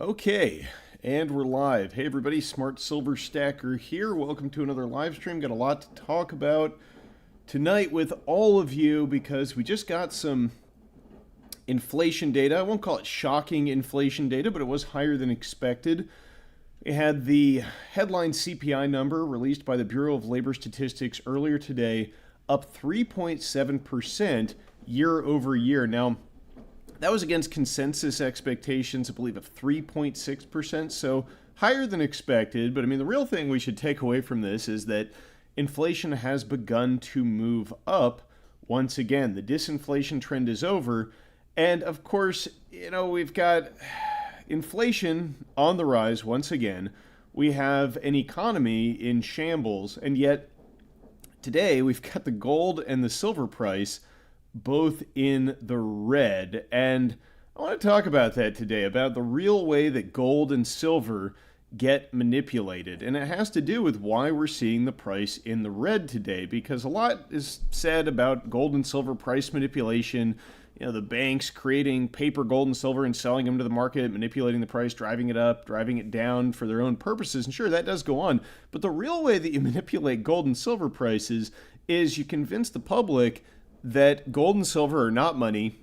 Okay, and we're live. Hey everybody, Smart Silver Stacker here. Welcome to another live stream. Got a lot to talk about tonight with all of you because we just got some inflation data. I won't call it shocking inflation data, but it was higher than expected. We had the headline CPI number released by the Bureau of Labor Statistics earlier today, up 3.7% year over year. Now, that was against consensus expectations, I believe, of 3.6%, so higher than expected. But I mean, the real thing we should take away from this is that inflation has begun to move up once again. The disinflation trend is over. And of course, we've got inflation on the rise once again. We have an economy in shambles. And yet, today, we've got the gold and the silver price both in the red. And I want to talk about that today, about the real way that gold and silver get manipulated. And it has to do with why we're seeing the price in the red today, because a lot is said about gold and silver price manipulation. The banks creating paper gold and silver and selling them to the market, manipulating the price, driving it up, driving it down for their own purposes. And sure, that does go on. But the real way that you manipulate gold and silver prices is you convince the public that gold and silver are not money,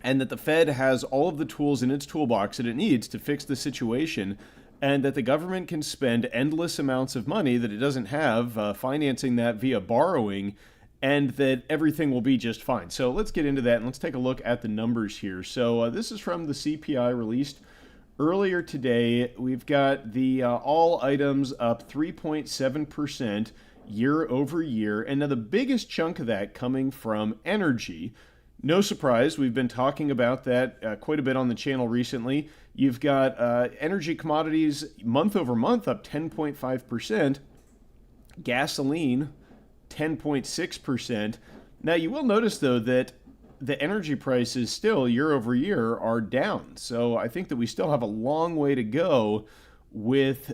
and that the Fed has all of the tools in its toolbox that it needs to fix the situation, and that the government can spend endless amounts of money that it doesn't have, financing that via borrowing, and that everything will be just fine. So let's get into that, and let's take a look at the numbers here. So this is from the CPI released earlier today. We've got the all items up 3.7%. year over year. And now the biggest chunk of that coming from energy. No surprise, we've been talking about that quite a bit on the channel recently. You've got energy commodities month over month up 10.5%, gasoline 10.6%. Now you will notice though that the energy prices still year over year are down. So I think that we still have a long way to go with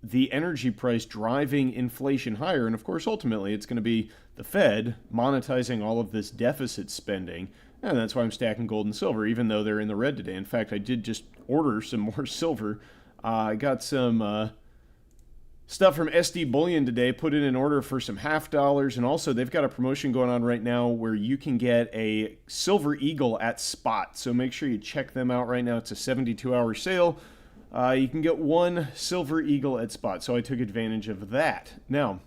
the energy price driving inflation higher. And of course, ultimately, it's going to be the Fed monetizing all of this deficit spending. And that's why I'm stacking gold and silver, even though they're in the red today. In fact, I did just order some more silver. I got some stuff from SD Bullion today, put in an order for some $50. And also, they've got a promotion going on right now where you can get a Silver Eagle at spot. So make sure you check them out right now. It's a 72-hour sale. You can get one Silver Eagle at spot, so I took advantage of that. Now,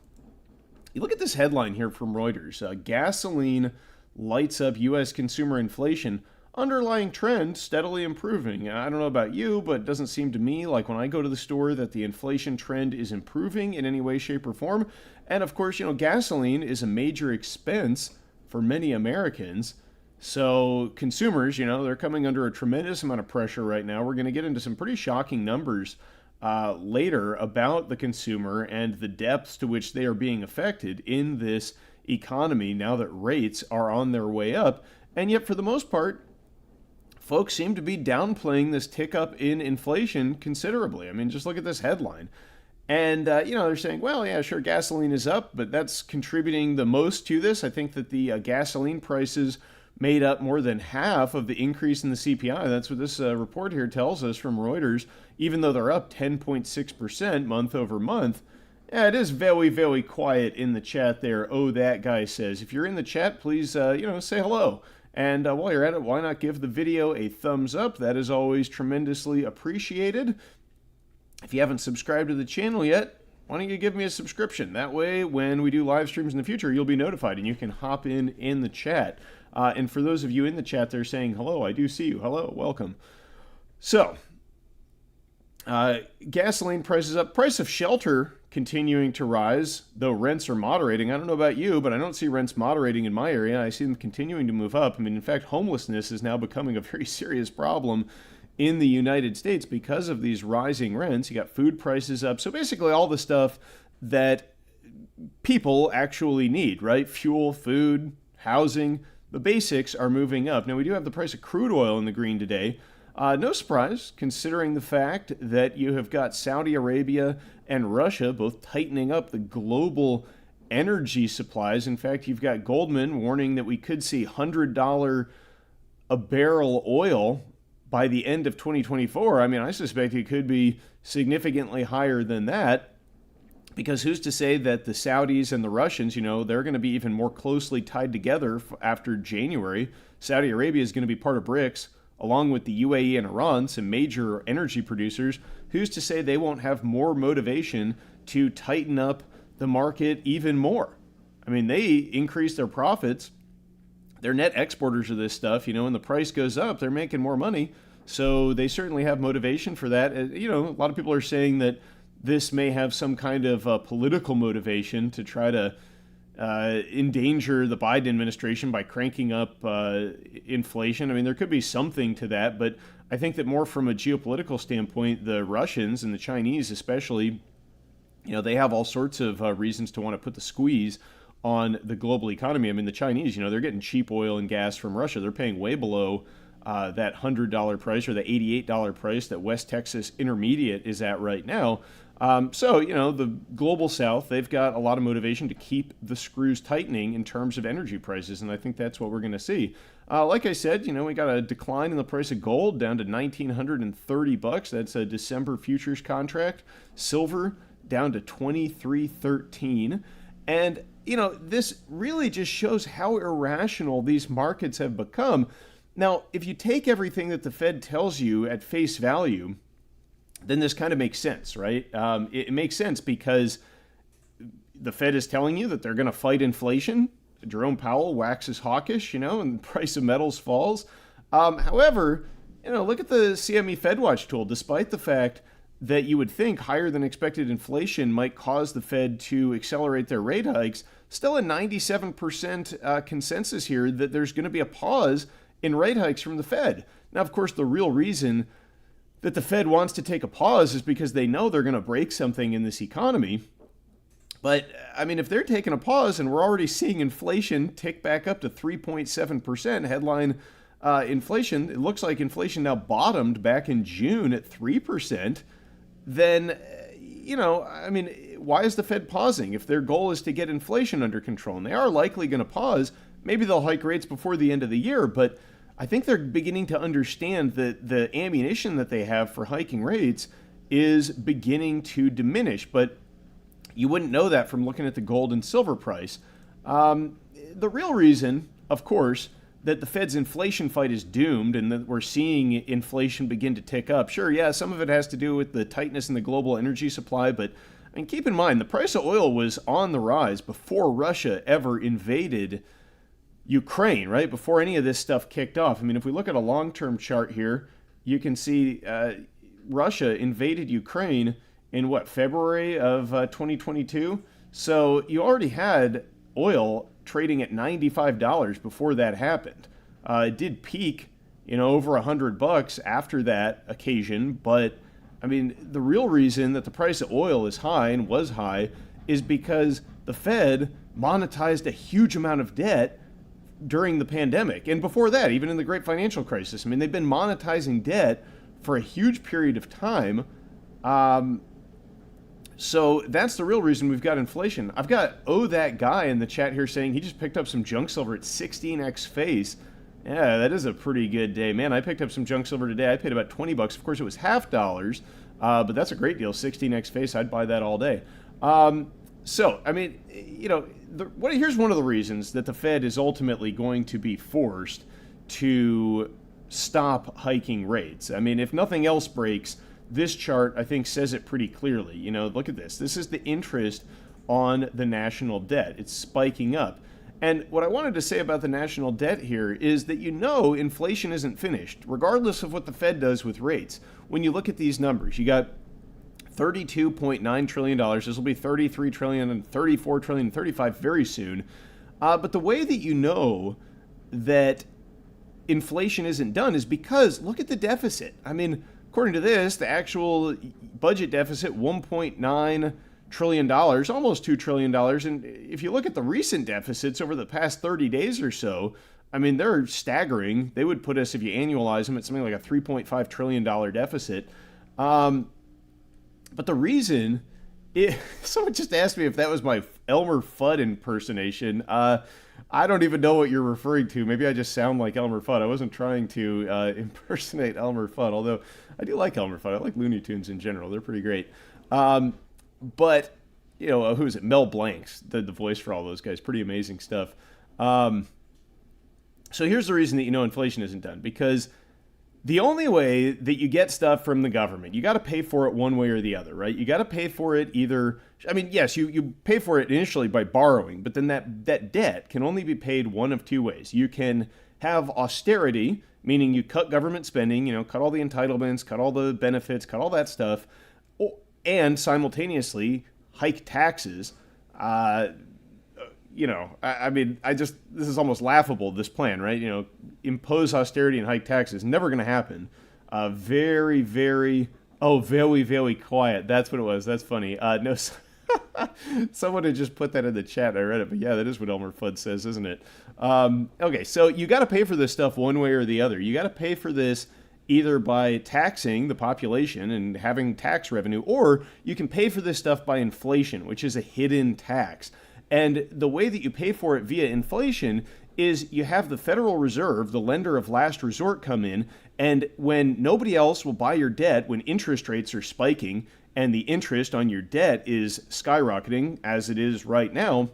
you look at this headline here from Reuters. Gasoline lights up U.S. consumer inflation. Underlying trend steadily improving. I don't know about you, but it doesn't seem to me like when I go to the store that the inflation trend is improving in any way, shape, or form. And of course, gasoline is a major expense for many Americans. So consumers, they're coming under a tremendous amount of pressure right now. We're going to get into some pretty shocking numbers later about the consumer and the depths to which they are being affected in this economy now that rates are on their way up. And yet, for the most part, folks seem to be downplaying this tick up in inflation considerably. I mean, just look at this headline. And, they're saying, well, yeah, sure, gasoline is up, but that's contributing the most to this. I think that the gasoline prices made up more than half of the increase in the CPI. That's what this report here tells us from Reuters. Even though they're up 10.6% month over month, it is very, very quiet in the chat there. Oh, that guy says. If you're in the chat, please, say hello. And while you're at it, why not give the video a thumbs up? That is always tremendously appreciated. If you haven't subscribed to the channel yet, why don't you give me a subscription? That way, when we do live streams in the future, you'll be notified and you can hop in the chat. And for those of you in the chat, they're saying, hello, I do see you. Hello, welcome. So, gasoline prices up. Price of shelter continuing to rise, though rents are moderating. I don't know about you, but I don't see rents moderating in my area. I see them continuing to move up. I mean, in fact, homelessness is now becoming a very serious problem in the United States because of these rising rents. You got food prices up. So basically all the stuff that people actually need, right? Fuel, food, housing, the basics are moving up. Now, we do have the price of crude oil in the green today. No surprise, considering the fact that you have got Saudi Arabia and Russia both tightening up the global energy supplies. In fact, you've got Goldman warning that we could see $100 a barrel oil by the end of 2024. I mean, I suspect it could be significantly higher than that, because who's to say that the Saudis and the Russians, they're going to be even more closely tied together after January. Saudi Arabia is going to be part of BRICS, along with the UAE and Iran, some major energy producers. Who's to say they won't have more motivation to tighten up the market even more? I mean, they increase their profits. They're net exporters of this stuff, when the price goes up, they're making more money. So they certainly have motivation for that. A lot of people are saying that this may have some kind of political motivation to try to endanger the Biden administration by cranking up inflation. I mean, there could be something to that, but I think that more from a geopolitical standpoint, the Russians and the Chinese especially, they have all sorts of reasons to want to put the squeeze on the global economy. I mean, the Chinese, they're getting cheap oil and gas from Russia. They're paying way below that $100 price or the $88 price that West Texas Intermediate is at right now. So, the global South, they've got a lot of motivation to keep the screws tightening in terms of energy prices, and I think that's what we're going to see. Like I said, we got a decline in the price of gold down to $1,930. That's a December futures contract. Silver down to $23.13. And, this really just shows how irrational these markets have become. Now, if you take everything that the Fed tells you at face value, then this kind of makes sense, right? It makes sense because the Fed is telling you that they're going to fight inflation. Jerome Powell waxes hawkish, and the price of metals falls. However, look at the CME FedWatch tool. Despite the fact that you would think higher than expected inflation might cause the Fed to accelerate their rate hikes, still a 97% consensus here that there's going to be a pause in rate hikes from the Fed. Now, of course, the real reason that the Fed wants to take a pause is because they know they're going to break something in this economy. But, I mean, if they're taking a pause and we're already seeing inflation tick back up to 3.7%, headline inflation, it looks like inflation now bottomed back in June at 3%, then, why is the Fed pausing? If their goal is to get inflation under control, and they are likely going to pause, maybe they'll hike rates before the end of the year, but I think they're beginning to understand that the ammunition that they have for hiking rates is beginning to diminish. But you wouldn't know that from looking at the gold and silver price. The real reason, of course, that the Fed's inflation fight is doomed and that we're seeing inflation begin to tick up. Sure, yeah, some of it has to do with the tightness in the global energy supply, but keep in mind, the price of oil was on the rise before Russia ever invaded Ukraine, right? Before any of this stuff kicked off. If we look at a long-term chart here, you can see Russia invaded Ukraine in February of 2022. So you already had oil trading at $95 before that happened. It did peak, over $100 after that occasion. But the real reason that the price of oil is high and was high is because the Fed monetized a huge amount of debt during the pandemic. And before that, even in the great financial crisis, they've been monetizing debt for a huge period of time. So that's the real reason we've got inflation. I've got that guy in the chat here saying he just picked up some junk silver at 16x face. Yeah, that is a pretty good day. Man, I picked up some junk silver today. I paid about $20. Of course, it was $half, but that's a great deal. 16x face, I'd buy that all day. Here's one of the reasons that the Fed is ultimately going to be forced to stop hiking rates. If nothing else breaks, this chart, I think, says it pretty clearly. Look at this. This is the interest on the national debt. It's spiking up. And what I wanted to say about the national debt here is that inflation isn't finished, regardless of what the Fed does with rates. When you look at these numbers, you got $32.9 trillion. This will be $33 trillion and $34 trillion and $35 very soon. But the way that you know that inflation isn't done is because look at the deficit. According to this, the actual budget deficit, $1.9 trillion, almost $2 trillion. And if you look at the recent deficits over the past 30 days or so, they're staggering. They would put us, if you annualize them, at something like a $3.5 trillion deficit. But the reason Someone just asked me if that was my Elmer Fudd impersonation. I don't even know what you're referring to. Maybe I just sound like Elmer Fudd. I wasn't trying to impersonate Elmer Fudd, although I do like Elmer Fudd. I like Looney Tunes in general. They're pretty great. But, who is it? Mel Blancs, the voice for all those guys. Pretty amazing stuff. So here's the reason that inflation isn't done. Because the only way that you get stuff from the government, you got to pay for it one way or the other, right? You got to pay for it either, yes, you pay for it initially by borrowing, but then that debt can only be paid one of two ways. You can have austerity, meaning you cut government spending, cut all the entitlements, cut all the benefits, cut all that stuff, and simultaneously hike taxes. This is almost laughable, this plan, right? Impose austerity and hike taxes. Never going to happen. Very, very quiet. That's what it was. That's funny. No, someone had just put that in the chat. I read it, but yeah, that is what Elmer Fudd says, isn't it? Okay, so you got to pay for this stuff one way or the other. You got to pay for this either by taxing the population and having tax revenue, or you can pay for this stuff by inflation, which is a hidden tax. And the way that you pay for it via inflation is you have the Federal Reserve, the lender of last resort, come in, and when nobody else will buy your debt, when interest rates are spiking and the interest on your debt is skyrocketing, as it is right now,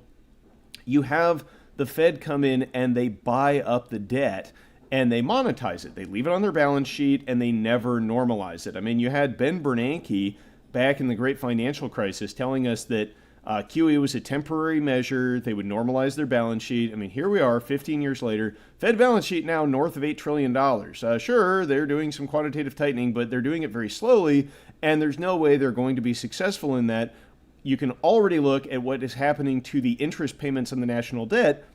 you have the Fed come in and they buy up the debt and they monetize it. They leave it on their balance sheet and they never normalize it. You had Ben Bernanke back in the great financial crisis telling us that QE was a temporary measure. They would normalize their balance sheet. Here we are 15 years later. Fed balance sheet now north of $8 trillion. Sure, they're doing some quantitative tightening, but they're doing it very slowly, and there's no way they're going to be successful in that. You can already look at what is happening to the interest payments on the national debt.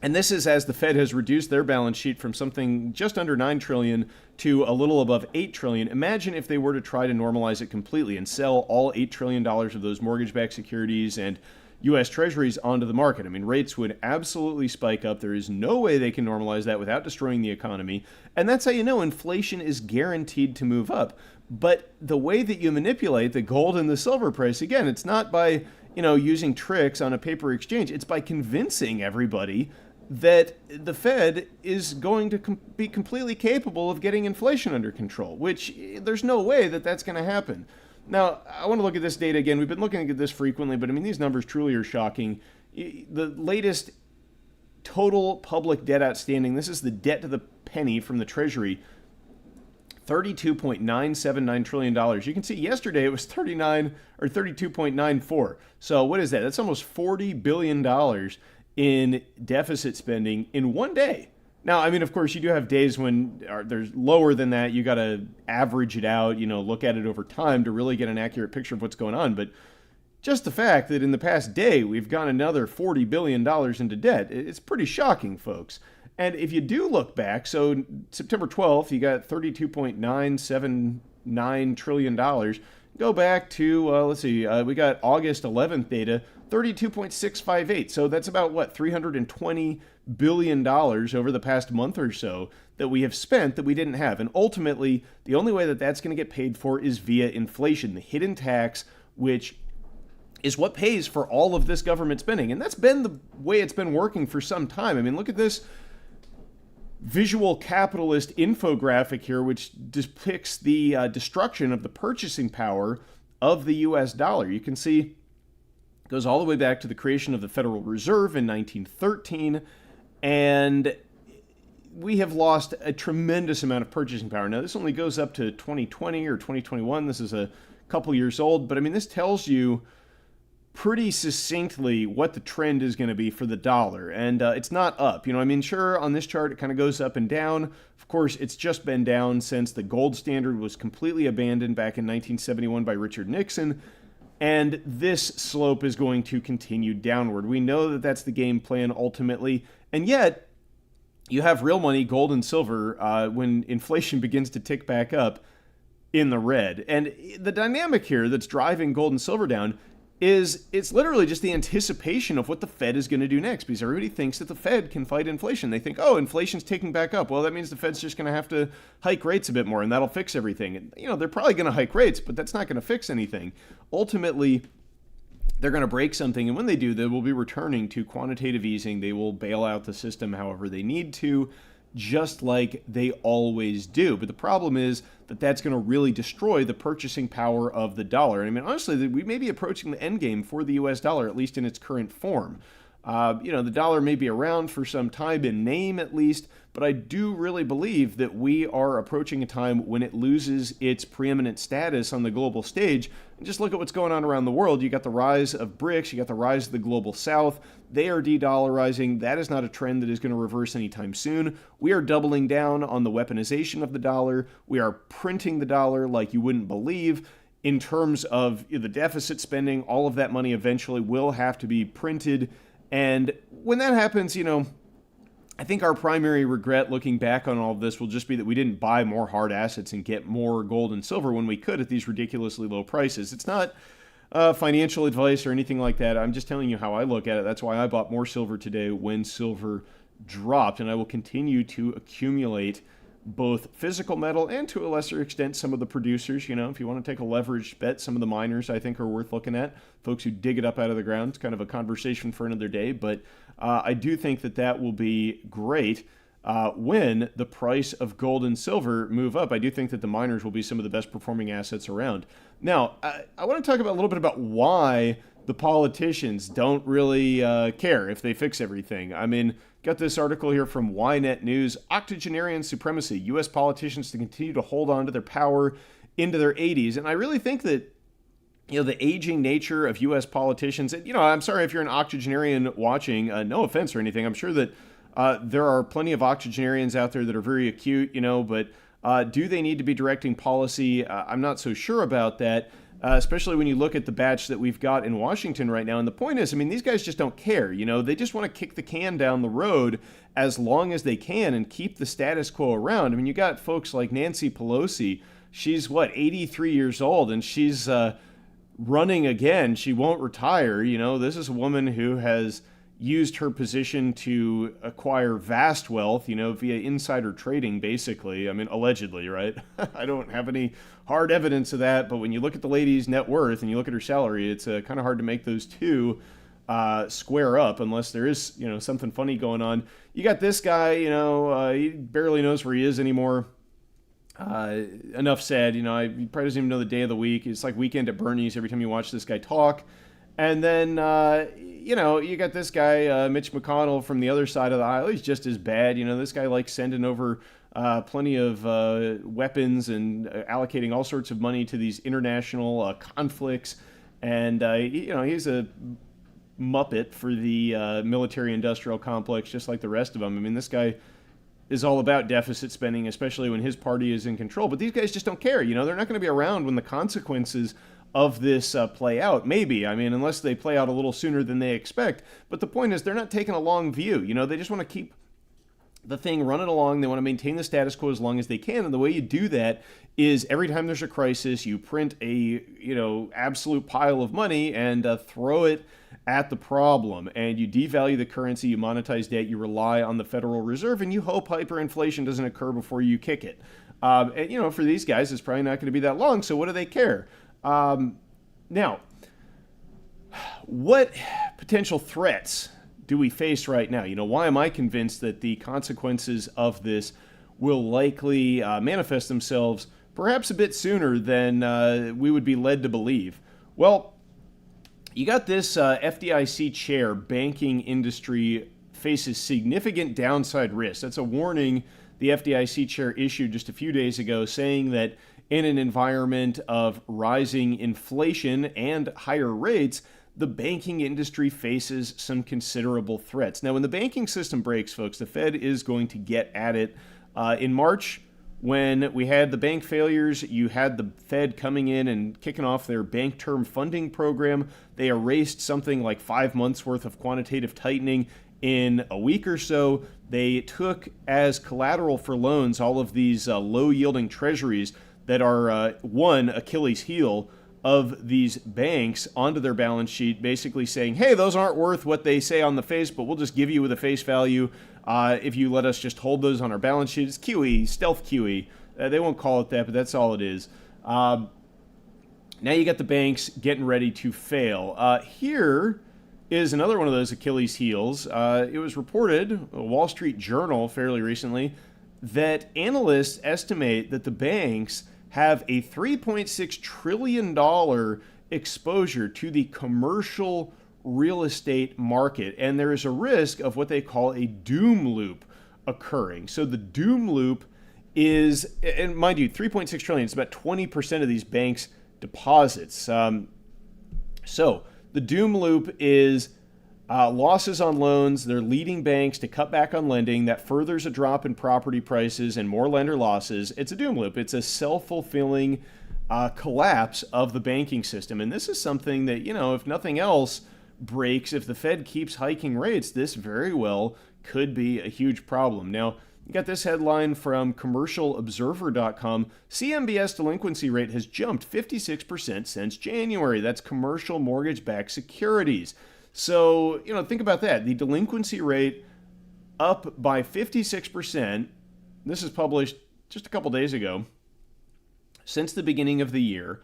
And this is as the Fed has reduced their balance sheet from something just under $9 trillion to a little above $8 trillion. Imagine if they were to try to normalize it completely and sell all $8 trillion of those mortgage-backed securities and U.S. Treasuries onto the market. Rates would absolutely spike up. There is no way they can normalize that without destroying the economy. And that's how you know inflation is guaranteed to move up. But the way that you manipulate the gold and the silver price, again, it's not by, using tricks on a paper exchange. It's by convincing everybody that the Fed is going to be completely capable of getting inflation under control, which there's no way that that's going to happen. Now, I want to look at this data again. We've been looking at this frequently, but these numbers truly are shocking. The latest total public debt outstanding, this is the debt to the penny from the Treasury, $32.979 trillion. You can see yesterday it was 32.94. So what is that? That's almost $40 billion in deficit spending in one day. Now, of course, you do have days when there's lower than that. You got to average it out, look at it over time to really get an accurate picture of what's going on. But just the fact that in the past day, we've gone another $40 billion into debt, it's pretty shocking, folks. And if you do look back, so September 12th, you got $32.979 trillion. Go back to, we got August 11th data, 32.658. So that's about $320 billion over the past month or so that we have spent that we didn't have. And ultimately, the only way that that's going to get paid for is via inflation, the hidden tax, which is what pays for all of this government spending. And that's been the way it's been working for some time. Look at this visual capitalist infographic here, which depicts the destruction of the purchasing power of the U.S. dollar. You can see goes all the way back to the creation of the Federal Reserve in 1913, and we have lost a tremendous amount of purchasing power. Now, this only goes up to 2020 or 2021. This is a couple years old, but this tells you pretty succinctly what the trend is going to be for the dollar, and it's not up. Sure, on this chart it kind of goes up and down. Of course, it's just been down since the gold standard was completely abandoned back in 1971 by Richard Nixon. And this slope is going to continue downward. We know that that's the game plan ultimately. And yet, you have real money, gold and silver, when inflation begins to tick back up in the red. And the dynamic here that's driving gold and silver down is it's literally just the anticipation of what the Fed is going to do next, because everybody thinks that the Fed can fight inflation. They think, oh, inflation's ticking back up. Well, that means the Fed's just going to have to hike rates a bit more, and that'll fix everything. And, they're probably going to hike rates, but that's not going to fix anything. Ultimately, they're going to break something, and when they do, they will be returning to quantitative easing. They will bail out the system however they need to, just like they always do. But the problem is that that's going to really destroy the purchasing power of the dollar. I mean, honestly, we may be approaching the end game for the U.S. dollar, at least in its current form. The dollar may be around for some time in name at least, but I do really believe that we are approaching a time when it loses its preeminent status on the global stage. And just look at what's going on around the world. You got the rise of BRICS, you got the rise of the global south. They are de-dollarizing. That is not a trend that is going to reverse anytime soon. We are doubling down on the weaponization of the dollar. We are printing the dollar like you wouldn't believe. In terms of the deficit spending, all of that money eventually will have to be printed. And when that happens, I think our primary regret looking back on all of this will just be that we didn't buy more hard assets and get more gold and silver when we could at these ridiculously low prices. It's not financial advice or anything like that. I'm just telling you how I look at it. That's why I bought more silver today when silver dropped, and I will continue to accumulate both physical metal and, to a lesser extent, some of the producers. If you want to take a leveraged bet, some of the miners I think are worth looking at. Folks who dig it up out of the ground. It's kind of a conversation for another day, but I do think that will be great when the price of gold and silver move up. I do think that the miners will be some of the best performing assets around. Now, I want to talk about a little bit about why the politicians don't really care if they fix everything. I mean, got this article here from Ynet News. Octogenarian supremacy. U.S. politicians to continue to hold on to their power into their 80s. And I really think that, the aging nature of U.S. politicians, and, I'm sorry if you're an octogenarian watching, no offense or anything. I'm sure that there are plenty of octogenarians out there that are very acute, but do they need to be directing policy? I'm not so sure about that. Especially when you look at the batch that we've got in Washington right now. And the point is, these guys just don't care. They just want to kick the can down the road as long as they can and keep the status quo around. You got folks like Nancy Pelosi. She's, 83 years old, and she's running again. She won't retire. This is a woman who has used her position to acquire vast wealth, via insider trading, basically. Allegedly, right? I don't have any hard evidence of that, but when you look at the lady's net worth and you look at her salary, it's kind of hard to make those two square up unless there is, something funny going on. You got this guy, he barely knows where he is anymore. Enough said, he probably doesn't even know the day of the week. It's like Weekend at Bernie's every time you watch this guy talk. And then, you got this guy, Mitch McConnell, from the other side of the aisle. He's just as bad. This guy likes sending over plenty of weapons and allocating all sorts of money to these international conflicts. And, he's a muppet for the military-industrial complex, just like the rest of them. This guy is all about deficit spending, especially when his party is in control. But these guys just don't care. They're not going to be around when the consequences of this play out. Maybe, unless they play out a little sooner than they expect. But the point is, they're not taking a long view. They just want to keep the thing running along. They want to maintain the status quo as long as they can. And the way you do that is every time there's a crisis, you print a, absolute pile of money and throw it at the problem. And you devalue the currency, you monetize debt, you rely on the Federal Reserve, and you hope hyperinflation doesn't occur before you kick it. And, for these guys, it's probably not going to be that long. So what do they care? Now, what potential threats do we face right now? Why am I convinced that the consequences of this will likely manifest themselves perhaps a bit sooner than we would be led to believe? Well, you got this FDIC chair, banking industry faces significant downside risk. That's a warning the FDIC chair issued just a few days ago, saying that in an environment of rising inflation and higher rates, the banking industry faces some considerable threats. Now, when the banking system breaks, folks, the Fed is going to get at it. In March, when we had the bank failures, you had the Fed coming in and kicking off their bank term funding program. They erased something like 5 months worth of quantitative tightening in a week or so. They took as collateral for loans all of these low-yielding treasuries that are one Achilles heel of these banks onto their balance sheet, basically saying, hey, those aren't worth what they say on the face, but we'll just give you with a face value if you let us just hold those on our balance sheet. It's QE, stealth QE. They won't call it that, but that's all it is. Now you got the banks getting ready to fail. Here is another one of those Achilles heels. It was reported, a Wall Street Journal fairly recently, that analysts estimate that the banks have a $3.6 trillion exposure to the commercial real estate market. And there is a risk of what they call a doom loop occurring. So the doom loop is, and mind you, 3.6 trillion, it's about 20% of these banks' deposits. So the doom loop is losses on loans. They're leading banks to cut back on lending. That furthers a drop in property prices and more lender losses. It's a doom loop. It's a self-fulfilling collapse of the banking system. And this is something that, if nothing else breaks, if the Fed keeps hiking rates, this very well could be a huge problem. Now, you got this headline from commercialobserver.com. CMBS delinquency rate has jumped 56% since January. That's commercial mortgage-backed securities. So, think about that. The delinquency rate up by 56%. This is published just a couple days ago. Since the beginning of the year.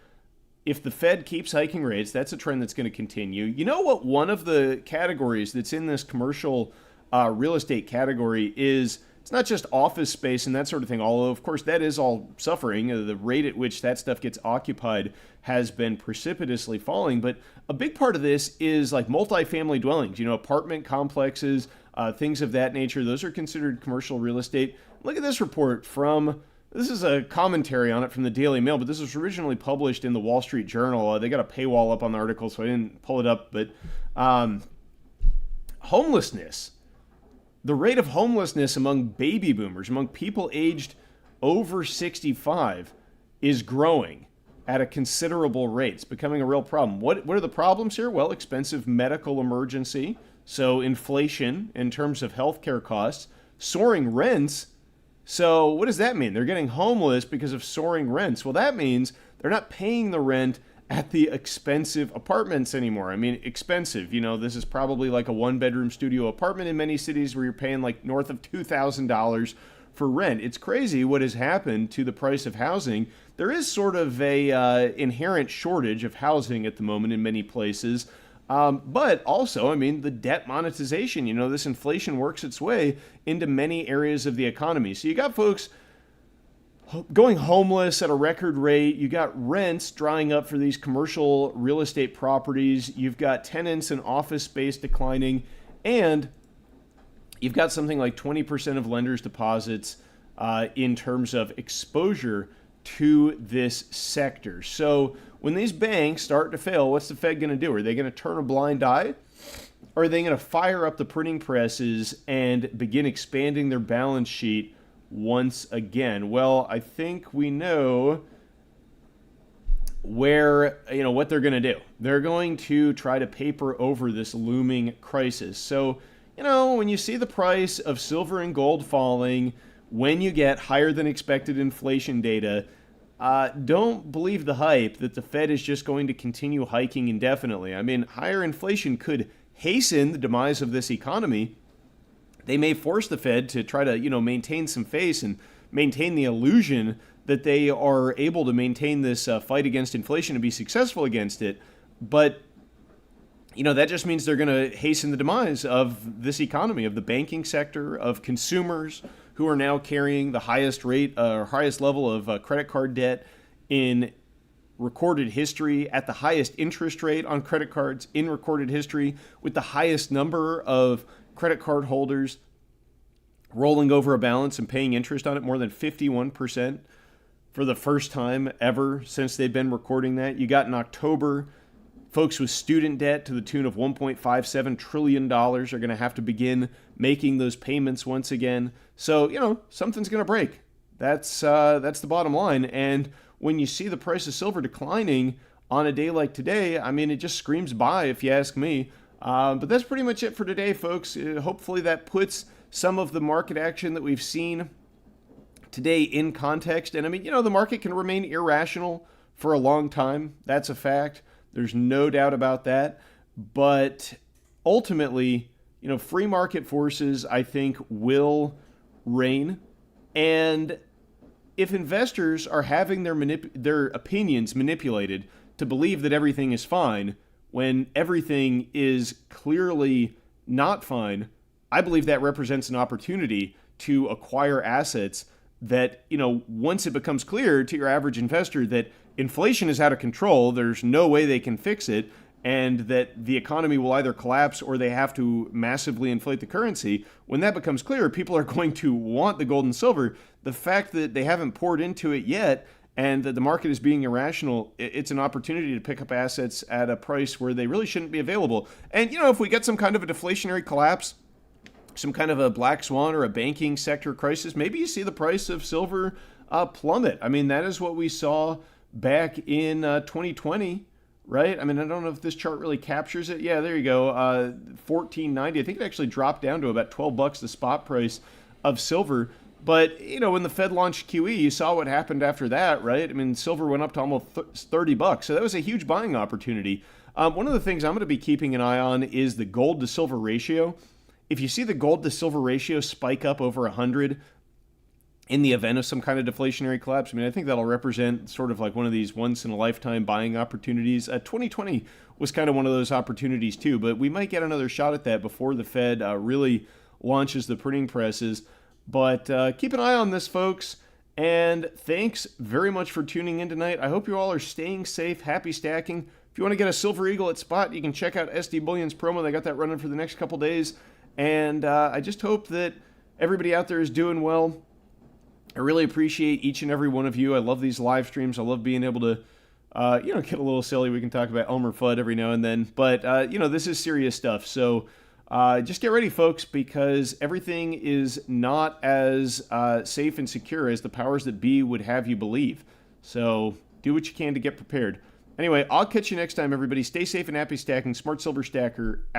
If the Fed keeps hiking rates, that's a trend that's going to continue. You know what one of the categories that's in this commercial real estate category is? It's not just office space and that sort of thing, although, of course, that is all suffering. The rate at which that stuff gets occupied has been precipitously falling. But a big part of this is like multifamily dwellings, apartment complexes, things of that nature. Those are considered commercial real estate. Look at this report this is a commentary on it from the Daily Mail, but this was originally published in the Wall Street Journal. They got a paywall up on the article, so I didn't pull it up. But homelessness. The rate of homelessness among baby boomers, among people aged over 65, is growing at a considerable rate. It's becoming a real problem. What are the problems here? Well, expensive medical emergency, so inflation in terms of healthcare costs, soaring rents. So what does that mean? They're getting homeless because of soaring rents. Well, that means they're not paying the rent at the expensive apartments anymore. I mean, expensive. This is probably like a one-bedroom studio apartment in many cities where you're paying like north of $2,000 for rent. It's crazy what has happened to the price of housing. There is sort of a inherent shortage of housing at the moment in many places. But also, the debt monetization, this inflation works its way into many areas of the economy. So you got folks going homeless at a record rate. You got rents drying up for these commercial real estate properties. You've got tenants and office space declining. And you've got something like 20% of lenders' deposits in terms of exposure to this sector. So when these banks start to fail, what's the Fed going to do? Are they going to turn a blind eye? Or are they going to fire up the printing presses and begin expanding their balance sheet once again? Well, I think we know what they're going to do. They're going to try to paper over this looming crisis. So, when you see the price of silver and gold falling, when you get higher than expected inflation data, don't believe the hype that the Fed is just going to continue hiking indefinitely. Higher inflation could hasten the demise of this economy. They may force the Fed to try to, maintain some face and maintain the illusion that they are able to maintain this fight against inflation and be successful against it. But, that just means they're going to hasten the demise of this economy, of the banking sector, of consumers who are now carrying the highest rate or highest level of credit card debt in recorded history, at the highest interest rate on credit cards in recorded history, with the highest number of credit card holders rolling over a balance and paying interest on it, more than 51% for the first time ever since they've been recording that. You got in October, folks with student debt to the tune of $1.57 trillion are going to have to begin making those payments once again. So, something's going to break. That's the bottom line. And when you see the price of silver declining on a day like today, it just screams buy, if you ask me. But that's pretty much it for today, folks. Hopefully that puts some of the market action that we've seen today in context. And the market can remain irrational for a long time. That's a fact. There's no doubt about that. But ultimately, free market forces, I think, will reign. And if investors are having their opinions manipulated to believe that everything is fine when everything is clearly not fine. I believe that represents an opportunity to acquire assets that, once it becomes clear to your average investor that inflation is out of control, there's no way they can fix it, and that the economy will either collapse or they have to massively inflate the currency. When that becomes clear, people are going to want the gold and silver. The fact that they haven't poured into it yet and that the market is being irrational, it's an opportunity to pick up assets at a price where they really shouldn't be available. And, if we get some kind of a deflationary collapse, some kind of a black swan or a banking sector crisis, maybe you see the price of silver plummet. I mean, that is what we saw back in 2020, right? I mean, I don't know if this chart really captures it. Yeah, there you go. 1490. I think it actually dropped down to about $12 the spot price of silver. But, when the Fed launched QE, you saw what happened after that, right? I mean, silver went up to almost $30. So that was a huge buying opportunity. One of the things I'm going to be keeping an eye on is the gold to silver ratio. If you see the gold to silver ratio spike up over 100 in the event of some kind of deflationary collapse, I think that'll represent sort of like one of these once in a lifetime buying opportunities. 2020 was kind of one of those opportunities too, but we might get another shot at that before the Fed really launches the printing presses. But keep an eye on this, folks. And thanks very much for tuning in tonight. I hope you all are staying safe, happy stacking. If you want to get a Silver Eagle at spot, you can check out SD Bullion's promo. They got that running for the next couple days. And I just hope that everybody out there is doing well. I really appreciate each and every one of you. I love these live streams. I love being able to, get a little silly. We can talk about Elmer Fudd every now and then. But, this is serious stuff. So just get ready, folks, because everything is not as safe and secure as the powers that be would have you believe. So do what you can to get prepared. Anyway, I'll catch you next time, everybody. Stay safe and happy stacking. Smart Silver Stacker out.